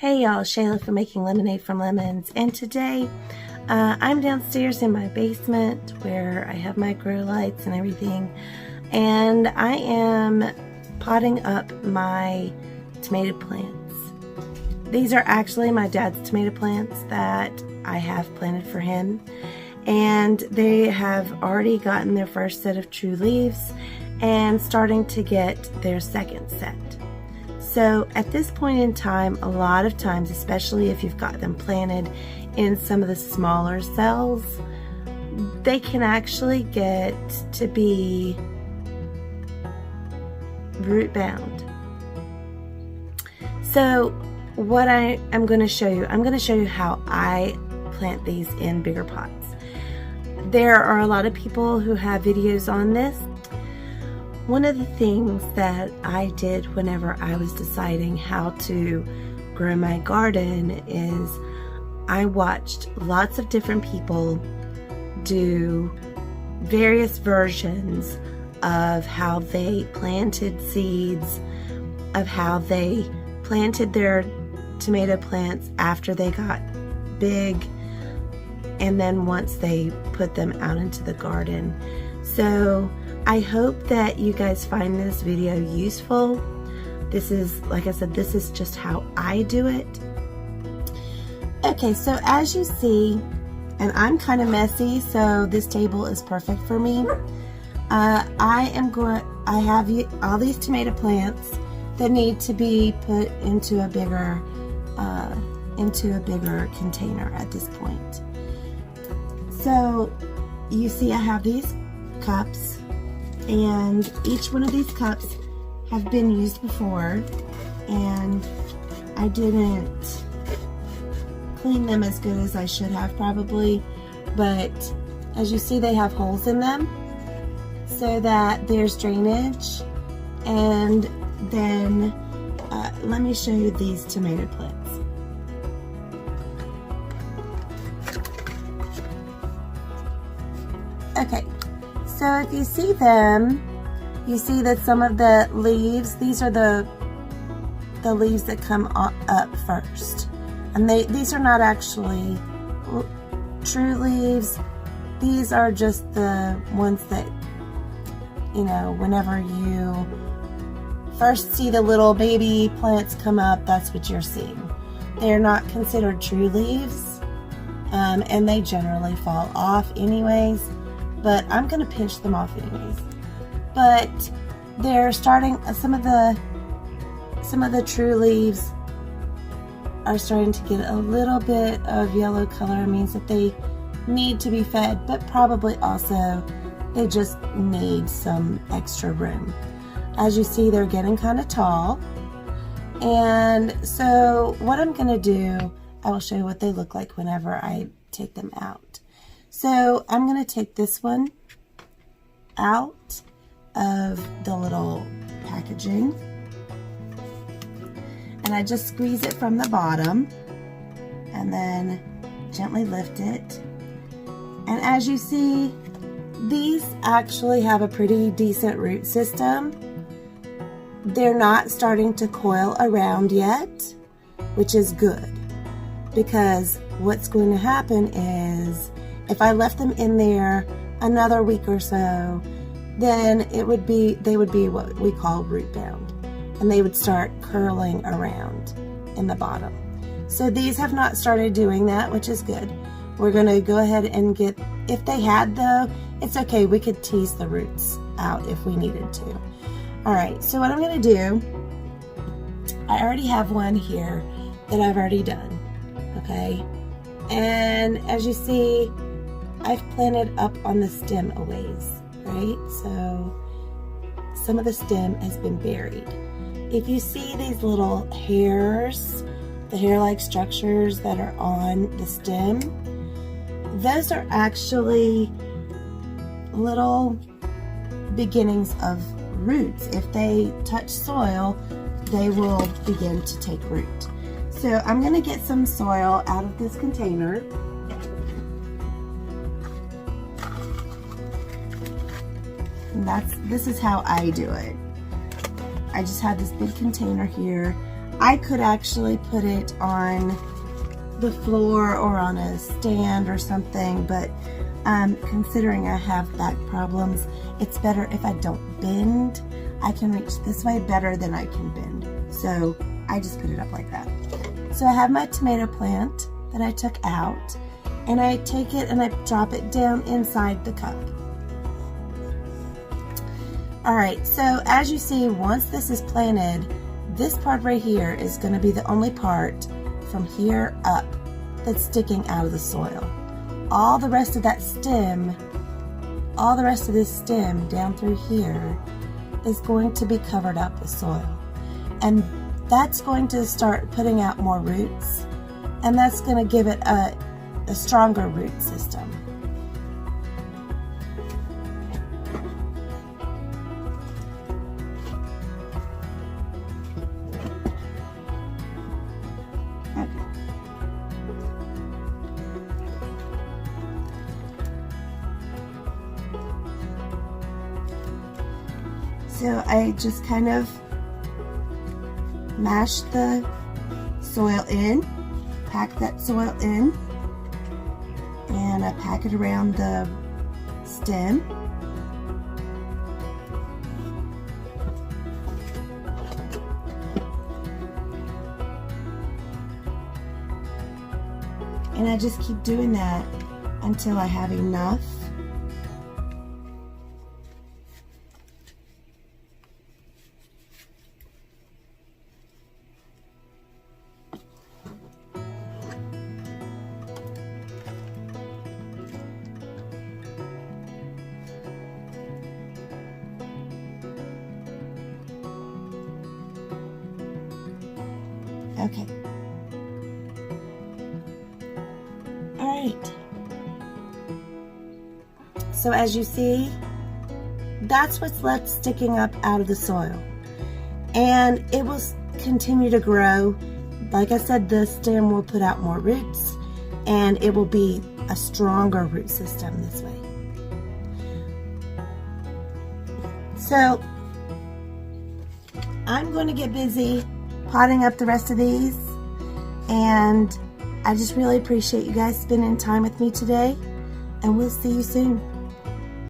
Hey y'all, Shayla from Making Lemonade from Lemons, and today I'm downstairs in my basement where I have my grow lights and everything, and I am potting up my tomato plants. These are actually my dad's tomato plants that I have planted for him, and they have already gotten their first set of true leaves and starting to get their second set. So at this point in time, a lot of times, especially if you've got them planted in some of the smaller cells, they can actually get to be root bound. So what I am going to show you, I'm going to show you how I plant these in bigger pots. There are a lot of people who have videos on this. One of the things that I did whenever I was deciding how to grow my garden is I watched lots of different people do various versions of how they planted seeds, of how they planted their tomato plants after they got big, and then once they put them out into the garden. So I hope that you guys find this video useful. This is, like I said, this is just how I do it. Okay, so as you see, and I'm kind of messy, so this table is perfect for me. I have all these tomato plants that need to be put into a bigger container at this point. So you see I have these cups, and each one of these cups have been used before, and I didn't clean them as good as I should have probably, but as you see they have holes in them so that there's drainage. And then let me show you these tomato plants. Okay, so if you see them, you see that some of the leaves, these are the leaves that come up first. And these are not actually true leaves. These are just the ones that, you know, whenever you first see the little baby plants come up, that's what you're seeing. They're not considered true leaves, and they generally fall off anyways. But I'm going to pinch them off anyways. But they're starting, some of the true leaves are starting to get a little bit of yellow color. It means that they need to be fed, but probably also they just need some extra room. As you see, they're getting kind of tall. And so what I'm going to do, I will show you what they look like whenever I take them out. So I'm going to take this one out of the little packaging, and I just squeeze it from the bottom and then gently lift it. And as you see, these actually have a pretty decent root system. They're not starting to coil around yet, which is good, because what's going to happen is if I left them in there another week or so, then they would be what we call root bound, and they would start curling around in the bottom. So these have not started doing that, which is good. We're going to go ahead and get, if they had though, it's okay, we could tease the roots out if we needed to. Alright, so what I'm going to do, I already have one here that I've already done, okay? And as you see, I've planted up on the stem a ways, right? So some of the stem has been buried. If you see these little hairs, the hair-like structures that are on the stem, those are actually little beginnings of roots. If they touch soil, they will begin to take root. So I'm going to get some soil out of this container. And this is how I do it. I just have this big container here. I could actually put it on the floor or on a stand or something, but considering I have back problems, it's better if I don't bend. I can reach this way better than I can bend. So I just put it up like that. So I have my tomato plant that I took out, and I take it and I drop it down inside the cup. All right, so as you see, once this is planted, this part right here is going to be the only part from here up that's sticking out of the soil. All the rest of that stem, all the rest of this stem down through here is going to be covered up with soil. And that's going to start putting out more roots, and that's going to give it a stronger root system. So I just kind of mash the soil in, pack that soil in, and I pack it around the stem. And I just keep doing that until I have enough. Okay. All right. So as you see, that's what's left sticking up out of the soil. And it will continue to grow. Like I said, the stem will put out more roots, and it will be a stronger root system this way. So I'm going to get busy potting up the rest of these, and I just really appreciate you guys spending time with me today, and we'll see you soon.